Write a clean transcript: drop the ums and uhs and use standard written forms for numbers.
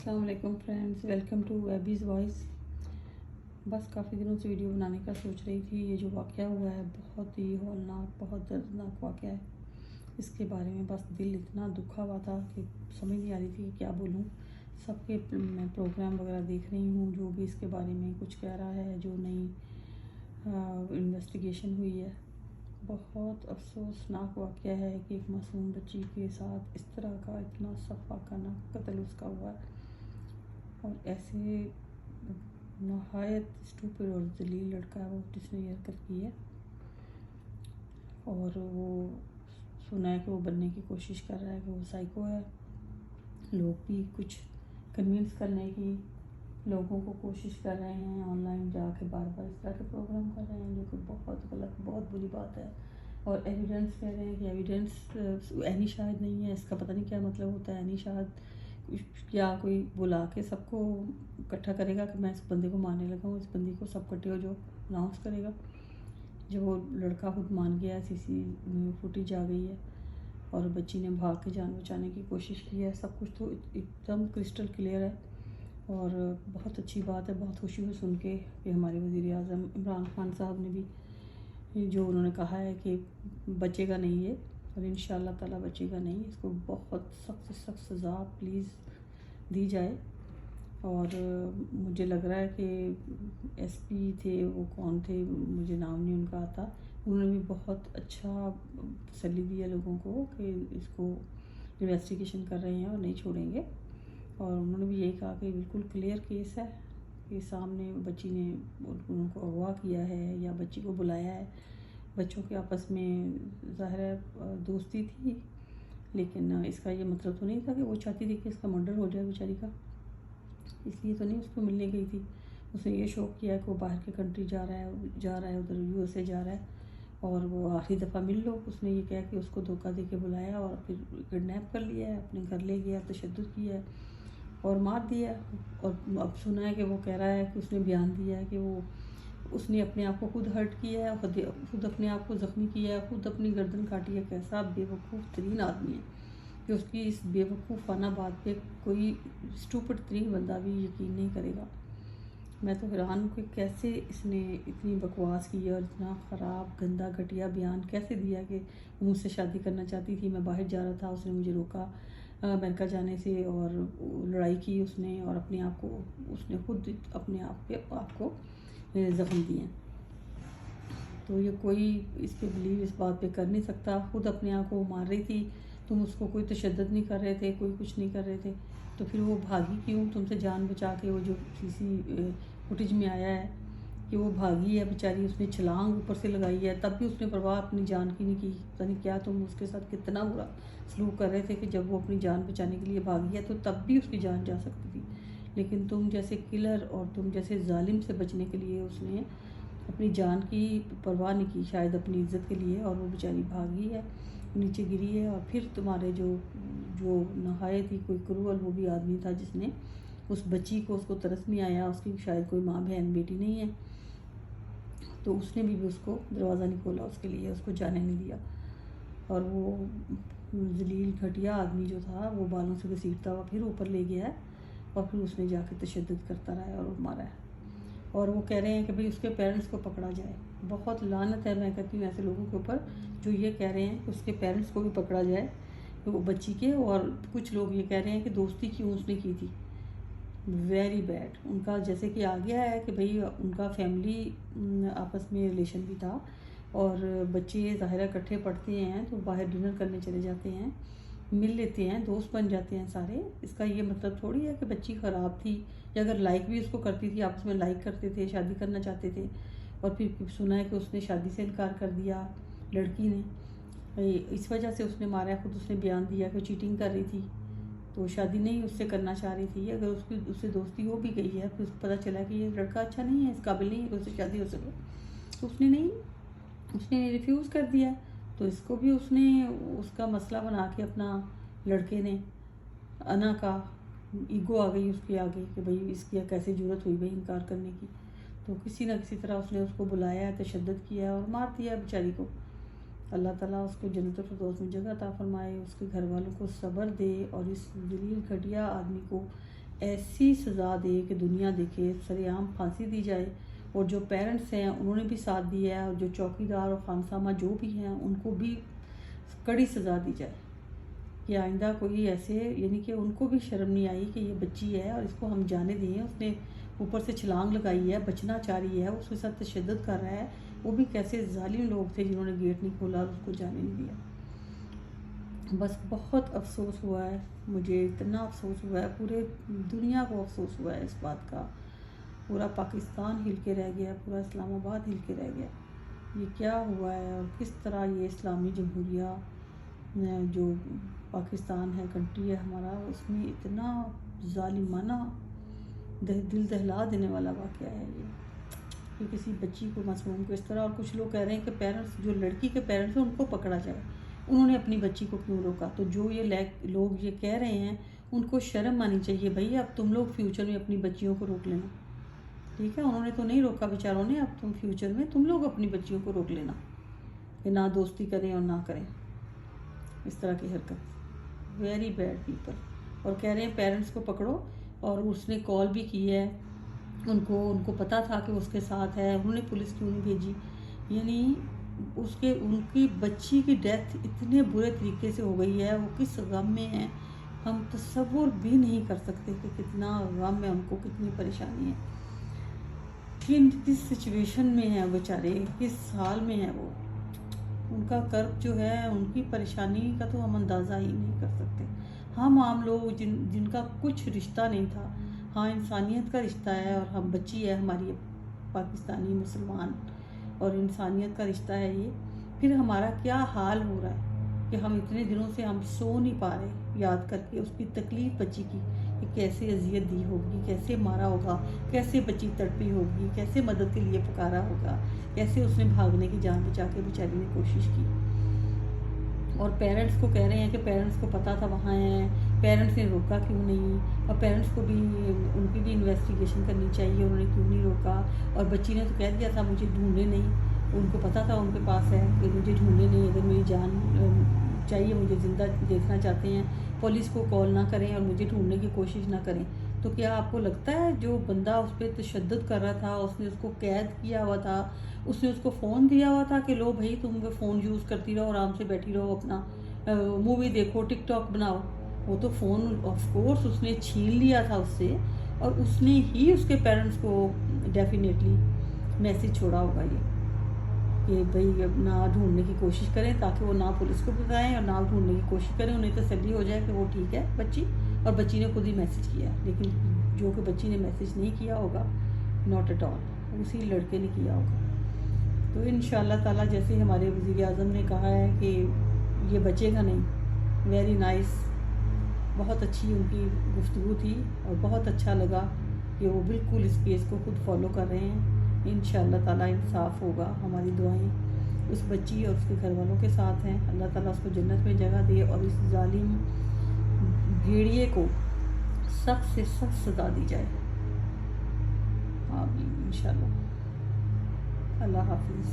السلام علیکم friends, welcome to ایبیز voice. بس کافی دنوں سے ویڈیو بنانے کا سوچ رہی تھی۔ یہ جو واقعہ ہوا ہے بہت ہی ہولناک، بہت دردناک واقعہ ہے۔ اس کے بارے میں بس دل اتنا دکھا ہوا تھا کہ سمجھ نہیں آ رہی تھی کہ کیا بولوں۔ سب کے میں پروگرام وغیرہ دیکھ رہی ہوں، جو بھی اس کے بارے میں کچھ کہہ رہا ہے، جو نئی انویسٹیگیشن ہوئی ہے۔ بہت افسوسناک واقعہ ہے کہ ایک معصوم بچی کے ساتھ اس طرح کا اتنا صفاقانہ قتل اس کا ہوا ہے، اور ایسے نہایت اسٹوپڈ اور ذلیل لڑکا ہے وہ جس نے یہ حرکت کی ہے، اور وہ سنا ہے کہ وہ بننے کی کوشش کر رہا ہے کہ وہ سائیکو ہے۔ لوگ بھی کچھ کنونس کرنے کی لوگوں کو کوشش کر رہے ہیں، آن لائن جا کے بار بار اس طرح کے پروگرام کر رہے ہیں، جو کہ بہت غلط، بہت بری بات ہے۔ اور ایویڈنس کہہ رہے ہیں کہ ایویڈنس عینی شاہد نہیں ہے۔ اس کا پتہ نہیں کیا مطلب ہوتا ہے عینی شاہد، کیا کوئی بلا کے سب کو اکٹھا کرے گا کہ میں اس بندے کو مارنے لگا ہوں، اس بندی کو سب کٹے ہو جو اناؤنس کرے گا۔ جب وہ لڑکا خود مان گیا ہے، سی فوٹیج آ گئی ہے، اور بچی نے بھاگ کے جان بچانے کی کوشش کی ہے، سب کچھ تو ایک دم کرسٹل کلیئر ہے۔ اور بہت اچھی بات ہے، بہت خوشی ہوئی سن کے کہ ہمارے وزیر اعظم عمران خان صاحب نے بھی جو انہوں نے کہا ہے کہ بچے گا نہیں یہ، اور انشاءاللہ تعالیٰ بچے گا نہیں۔ اس کو بہت سخت سے سخت سزا پلیز دی جائے۔ اور مجھے لگ رہا ہے کہ ایس پی تھے، وہ کون تھے مجھے نام نہیں ان کا آتا، انہوں نے بھی بہت اچھا تسلی دی ہے لوگوں کو کہ اس کو انویسٹیگیشن کر رہے ہیں اور نہیں چھوڑیں گے۔ اور انہوں نے بھی یہی کہا کہ بالکل کلیئر کیس ہے کہ سامنے بچی نے ان کو اغوا کیا ہے یا بچی کو بلایا ہے۔ بچوں کے آپس میں ظاہر ہے دوستی تھی، لیکن اس کا یہ مطلب تو نہیں تھا کہ وہ چاہتی تھی کہ اس کا مرڈر ہو جائے بیچاری کا، اس لیے تو نہیں اس کو ملنے گئی تھی۔ اس نے یہ شوق کیا ہے کہ وہ باہر کے کنٹری جا رہا ہے ادھر یو ایس اے جا رہا ہے، اور وہ آخری دفعہ مل لو۔ اس نے یہ کہا کہ اس کو دھوکہ دے کے بلایا اور پھر کڈنیپ کر لیا ہے، اپنے گھر لے گیا، تشدد کیا ہے اور مار دیا ہے۔ اور اب سنا ہے کہ وہ کہہ رہا ہے کہ اس نے بیان دیا ہے کہ اس نے اپنے آپ کو خود ہرٹ کیا ہے، خود اپنے آپ کو زخمی کیا ہے، خود اپنی گردن کاٹی ہے۔ کیسا بے وقوف ترین آدمی ہے کہ اس کی اس بے وقوفانہ بات پہ کوئی اسٹوپڈ ترین بندہ بھی یقین نہیں کرے گا۔ میں تو حیران ہوں کہ کیسے اس نے اتنی بکواس کی اور اتنا خراب گندا گھٹیا بیان کیسے دیا کہ وہ مجھ سے شادی کرنا چاہتی تھی، میں باہر جا رہا تھا، اس نے مجھے روکا امریکہ جانے سے، اور لڑائی کی اس نے، اور اپنے آپ کو اس نے خود اپنے آپ کو زخم دیے۔ تو یہ کوئی اس پہ بلیو اس بات پہ کر نہیں سکتا۔ خود اپنے آپ کو مار رہی تھی، تم اس کو کوئی تشدد نہیں کر رہے تھے، کوئی کچھ نہیں کر رہے تھے، تو پھر وہ بھاگی کیوں تم سے جان بچا کے؟ وہ جو سی فوٹیج میں آیا ہے کہ وہ بھاگی ہے بیچاری، اس نے چھلانگ اوپر سے لگائی ہے، تب بھی اس نے پرواہ اپنی جان کی نہیں کی۔ پتہ نہیں کیا تم اس کے ساتھ کتنا برا سلوک کر رہے تھے کہ جب وہ اپنی جان بچانے کے لیے بھاگی ہے تو تب بھی اس کی جان جا سکتی تھی، لیکن تم جیسے کلر اور تم جیسے ظالم سے بچنے کے لیے اس نے اپنی جان کی پرواہ نہیں کی، شاید اپنی عزت کے لیے، اور وہ بیچاری بھاگی ہے، نیچے گری ہے۔ اور پھر تمہارے جو نہایت ہی کوئی کرول وہ بھی آدمی تھا جس نے اس بچی کو، اس کو ترس نہیں آیا، اس کی شاید کوئی ماں بہن بیٹی نہیں ہے، تو اس نے بھی اس کو دروازہ نہیں کھولا اس کے لیے، اس کو جانے نہیں دیا۔ اور وہ ذلیل گھٹیا آدمی جو تھا وہ بالوں سے گھسیٹتا ہوا پھر اوپر لے گیا ہے، اور پھر اس نے جا کے تشدد کرتا رہا ہے اور مارا ہے۔ اور وہ کہہ رہے ہیں کہ بھئی اس کے پیرنٹس کو پکڑا جائے۔ بہت لعنت ہے میں کہتی ہوں ایسے لوگوں کے اوپر جو یہ کہہ رہے ہیں کہ اس کے پیرنٹس کو بھی پکڑا جائے وہ بچی کے، اور کچھ لوگ یہ کہہ رہے ہیں کہ دوستی کیوں اس نے کی تھی۔ Very bad. ان کا جیسے کہ آ گیا ہے کہ بھئی ان کا فیملی آپس میں ریلیشن بھی تھا، اور بچے ظاہرہ اکٹھے پڑھتے ہیں تو باہر ڈنر کرنے چلے جاتے ہیں، مل لیتے ہیں، دوست بن جاتے ہیں سارے۔ اس کا یہ مطلب تھوڑی ہے کہ بچی خراب تھی، یا اگر لائک بھی اس کو کرتی تھی، آپس میں لائک کرتے تھے، شادی کرنا چاہتے تھے، اور پھر سنا ہے کہ اس نے شادی سے انکار کر دیا لڑکی نے، اس وجہ سے اس نے مارا ہے۔ خود اس نے بیان دیا کہ وہ چیٹنگ کر رہی تھی، تو شادی نہیں اس سے کرنا چاہ رہی تھی۔ اگر اس سے دوستی ہو بھی گئی ہے، پھر اس کو پتہ چلا کہ یہ لڑکا اچھا نہیں ہے، اس قابل نہیں ہے کہ اس سے شادی ہو سکے، تو اس نے ریفیوز کر دیا۔ تو اس کو بھی اس نے اس کا مسئلہ بنا کے اپنا، لڑکے نے انا کا ایگو آ گئی اس کے آگے کہ بھئی اس کی کیسے جرت ہوئی بھئی انکار کرنے کی، تو کسی نہ کسی طرح اس نے اس کو بلایا ہے، تشدد کیا ہے اور مار دیا ہے بیچاری کو۔ اللہ تعالیٰ اس کو جنت الفردوس میں جگہ عطا فرمائے، اس کے گھر والوں کو صبر دے، اور اس ذلیل گھٹیا آدمی کو ایسی سزا دے کہ دنیا دیکھے، سر عام پھانسی دی جائے، اور جو پیرنٹس ہیں انہوں نے بھی ساتھ دیا ہے، اور جو چوکیدار اور خانسامہ جو بھی ہیں ان کو بھی کڑی سزا دی جائے کہ آئندہ کوئی ایسے، یعنی کہ ان کو بھی شرم نہیں آئی کہ یہ بچی ہے اور اس کو ہم جانے دیں، اس نے اوپر سے چھلانگ لگائی ہے، بچنا چاہ رہی ہے، اس کے ساتھ تشدد کر رہا ہے، وہ بھی کیسے ظالم لوگ تھے جنہوں نے گیٹ نہیں کھولا اور اس کو جانے نہیں دیا۔ بس بہت افسوس ہوا ہے مجھے، اتنا افسوس ہوا ہے، پورے دنیا کو افسوس ہوا ہے اس بات کا، پورا پاکستان ہل کے رہ گیا، پورا اسلام آباد ہل کے رہ گیا، یہ کیا ہوا ہے اور کس طرح یہ اسلامی جمہوریہ جو پاکستان ہے، کنٹری ہے ہمارا، اس میں اتنا ظالمانہ دل دہلا دینے والا واقعہ ہے یہ کہ کسی بچی کو، معصوم کو اس طرح۔ اور کچھ لوگ کہہ رہے ہیں کہ پیرنٹس، جو لڑکی کے پیرنٹس ہیں ان کو پکڑا جائے، انہوں نے اپنی بچی کو کیوں روکا؟ تو جو یہ لوگ یہ کہہ رہے ہیں ان کو شرم آنی چاہیے بھائی، اب تم لوگ فیوچر میں اپنی بچیوں کو روک لینا، ٹھیک ہے؟ انہوں نے تو نہیں روکا بیچاروں نے، اب تم فیوچر میں تم لوگ اپنی بچیوں کو روک لینا کہ نہ دوستی کریں اور نہ کریں اس طرح کی حرکت، ویری بیڈ پیپل۔ اور کہہ رہے ہیں پیرنٹس کو پکڑو، اور اس نے کال بھی کی ہے، ان کو پتہ تھا کہ اس کے ساتھ ہے، انہوں نے پولیس کیوں نہیں بھیجی؟ یعنی ان کی بچی کی ڈیتھ اتنے برے طریقے سے ہو گئی ہے، وہ کس غم میں ہیں ہم تصور بھی نہیں کر سکتے کہ کتنا غم ہے ان کو، کتنی پریشانی ہے، کس سچویشن میں ہیں بیچارے، کس حال میں ہیں وہ، ان کا کرب جو ہے، ان کی پریشانی کا تو ہم اندازہ ہی نہیں کر سکتے۔ ہم عام لوگ جن کا کچھ رشتہ نہیں تھا، ہاں انسانیت کا رشتہ ہے، اور ہم بچی ہے ہماری پاکستانی مسلمان، اور انسانیت کا رشتہ ہے یہ، پھر ہمارا کیا حال ہو رہا ہے کہ ہم اتنے دنوں سے ہم سو نہیں پا رہے یاد کر کے اس کی تکلیف بچی کی، کہ کیسے اذیت دی ہوگی، کیسے مارا ہوگا، کیسے بچی تڑپی ہوگی، کیسے مدد کے لیے پکارا ہوگا، کیسے اس نے بھاگنے کی جان بچا کے بیچاری نے کوشش کی۔ اور پیرنٹس کو کہہ رہے ہیں کہ پیرنٹس کو پتہ تھا وہاں ہیں، پیرنٹس نے روکا کیوں نہیں؟ اور پیرنٹس کو بھی ان کی بھی انویسٹیگیشن کرنی چاہیے، انہوں نے کیوں نہیں روکا؟ اور بچی نے تو کہہ دیا تھا مجھے ڈھونڈے نہیں، ان کو پتہ تھا ان کے پاس ہے کہ مجھے ڈھونڈے نہیں، اگر میری جان چاہیے، مجھے زندہ دیکھنا چاہتے ہیں، پولیس کو کال نہ کریں اور مجھے ڈھونڈنے کی کوشش نہ کریں۔ تو کیا آپ کو لگتا ہے جو بندہ اس پہ تشدد کر رہا تھا، اس نے اس کو قید کیا ہوا تھا، اس نے اس کو فون دیا ہوا تھا کہ لو بھائی تم فون یوز کرتی رہو، آرام سے بیٹھی رہو، اپنا مووی دیکھو، ٹک ٹاک بناؤ؟ وہ تو فون آف کورس اس نے چھین لیا تھا اس سے، اور اس نے ہی اس کے پیرنٹس کو ڈیفینیٹلی میسج چھوڑا ہوگا یہ کہ بھائی اب نہ ڈھونڈنے کی کوشش کریں، تاکہ وہ نہ پولیس کو بتائیں اور نہ ڈھونڈنے کی کوشش کریں، انہیں تسلی ہو جائے کہ وہ ٹھیک ہے بچی، اور بچی نے خود ہی میسج کیا۔ لیکن جو کہ بچی نے میسج نہیں کیا ہوگا، ناٹ ایٹ آل، اسی لڑکے نے کیا ہوگا۔ تو انشاءاللہ تعالیٰ جیسے ہمارے وزیر اعظم نے کہا ہے کہ یہ بچے گا نہیں، ویری نائس، بہت اچھی ان کی گفتگو تھی، اور بہت اچھا لگا کہ وہ بالکل اس کیس کو خود فالو کر رہے ہیں۔ انشاءاللہ تعالیٰ انصاف ہوگا، ہماری دعائیں اس بچی اور اس کے گھر والوں کے ساتھ ہیں، اللہ تعالیٰ اس کو جنت میں جگہ دے، اور اس ظالم بھیڑیے کو سخت سے سخت سزا دی جائے، آمین انشاءاللہ۔ اللہ حافظ۔